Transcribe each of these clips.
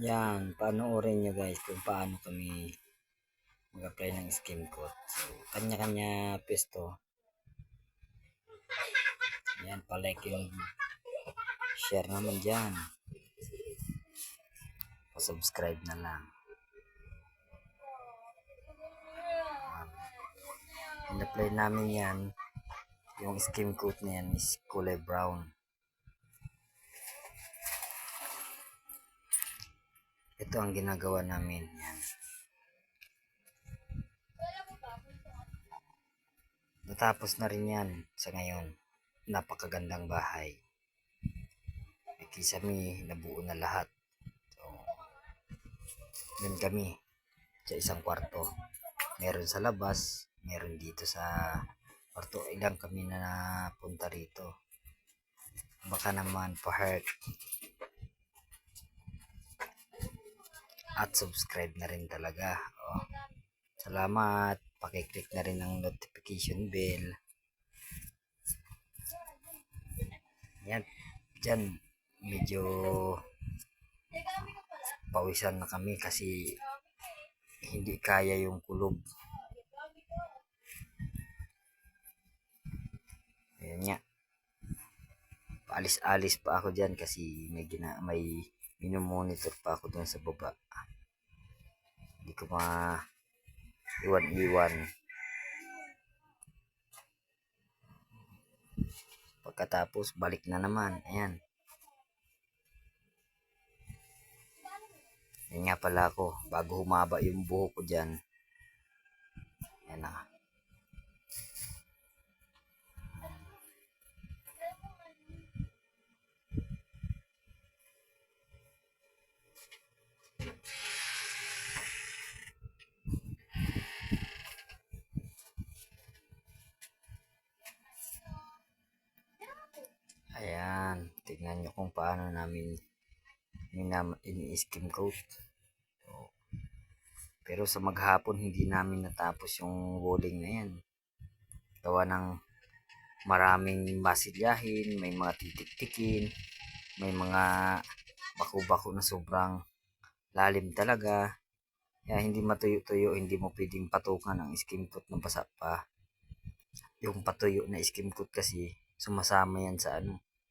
Yan, panoorin nyo guys kung paano kami mag-apply ng skim coat. So, kanya-kanya pwesto. Yan, palike yung share naman dyan. Pa-subscribe na lang. In-apply namin yan. Yung skim coat na yan is kulay brown. Ito ang ginagawa namin. Yan. Natapos na rin yan sa ngayon. Napakagandang bahay. May kisame, nabuo na lahat. So, yun kami sa isang kwarto. Meron sa labas, meron dito sa kwarto. Ilang kami na napunta rito. Baka naman pa-heart. At subscribe na rin talaga. Oh. Salamat. Pakiclick na rin ang notification bell. Yan. Diyan medyo pawisan na kami kasi hindi kaya yung kulob. Ayan nga. Paalis-alis pa ako dyan kasi may minomonitor pa ako dun sa baba. Hindi ko iwan-iwan. Pagkatapos balik na naman. Ayan. Yan nga pala ako. Bago humaba yung buhok ko dyan. Ayan na. Ayan. Tignan nyo kung paano namin ini-skim coat. Pero sa maghapon hindi namin natapos yung walling na yan. Gawa ng maraming masilyahin, may mga titik-tikin, may mga bako-bako na sobrang lalim talaga. Kaya hindi matuyo-tuyo, hindi mo pwedeng patukan ang skim coat ng basa pa. Yung patuyo na skim coat kasi sumasama yan sa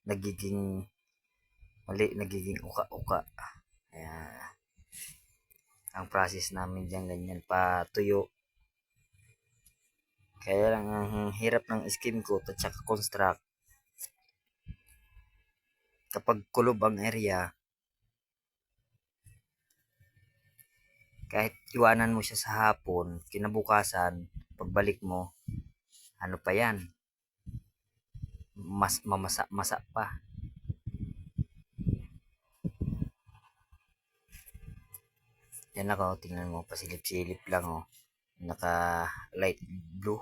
nagiging mali, nagiging uka-uka. Kaya ang process namin dyan ganyan, patuyo. Kaya lang ang hirap ng skim coat at saka construct. Kapag kulob ang area, kahit iwanan mo siya sa hapon, kinabukasan, pagbalik mo, ano pa yan? Mas mamasa-masa pa. Yan ako, tingnan mo, pasilip-silip lang oh. Naka light blue.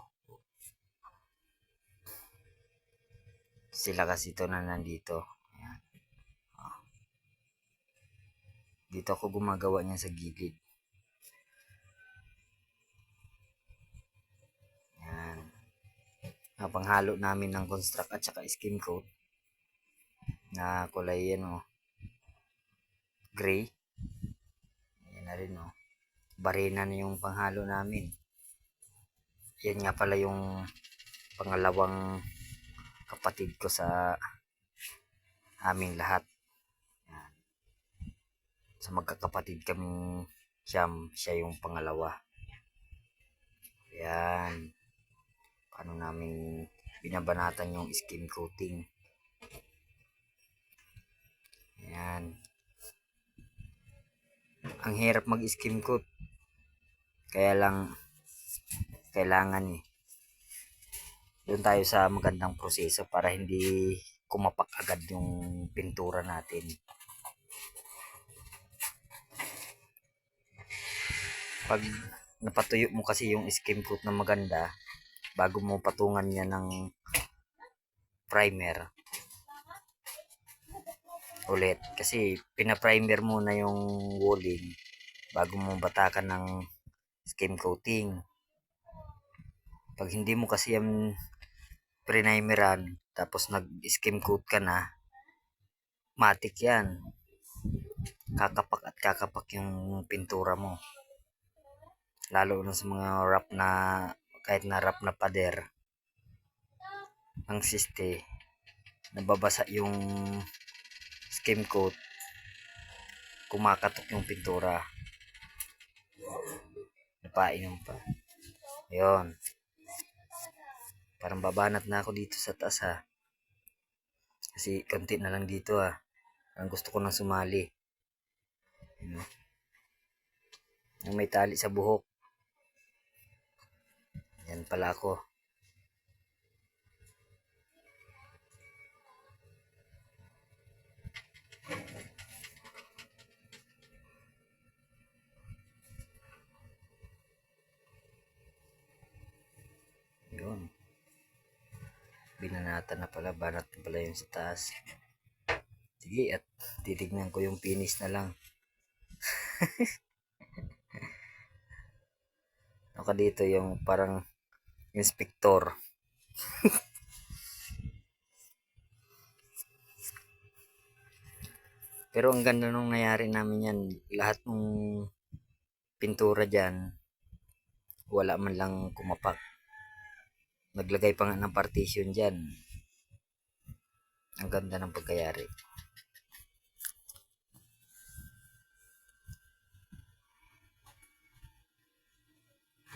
Sila kasi ito na nandito. Ayan. Oh. Dito ako gumagawa niya sa gilid. Ayan. Panghalo namin ng construct at saka skim coat na kulay yan oh. Gray. Ayan na rin oh. Barena na yung panghalo namin. Yan nga pala yung pangalawang kapatid ko sa aming lahat. Yan. Sa magkakapatid kaming siyam, siya yung pangalawa. Yan. Paano namin binabanatan yung skim coating. Yan. Ang hirap mag-skim coat. Kaya lang kailangan doon tayo sa magandang proseso para hindi kumapak agad yung pintura natin. Pag napatuyo mo kasi yung skim coat na maganda, bago mo patungan niya ng primer ulit, kasi pina-primer muna yung walling bago mo batakan ng skim coating. Pag hindi mo kasi yung primeran tapos nag skim coat ka na, matik yan, kakapak at kakapak yung pintura mo. Lalo na sa mga wrap na, kahit na wrap na pader ng siste, nababasa yung skim coat, kumakatok yung pintura. Napainom pa. Ayun. Parang babanat na ako dito sa taas ha. Kasi konti na lang dito ha. Ang gusto ko nang sumali. Yung may tali sa buhok. Yan pala ako. Yun. Binanatan na pala. Banat na pala yung sa taas. Sige, at titignan ko yung finish na lang. Ako dito yung parang inspektor. Pero ang ganda nung nangyari namin yan. Lahat ng pintura dyan, wala man lang kumapak. Naglagay pa nga ng partition dyan. Ang ganda ng pagkayari.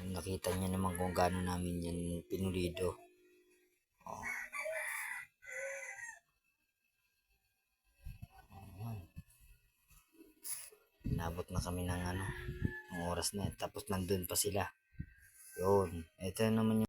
Nakita niyo naman kung gaano namin yan pinulido. Oh. Inabot na kami ng ng oras na. Tapos nandun pa sila. Yun. Ito naman yung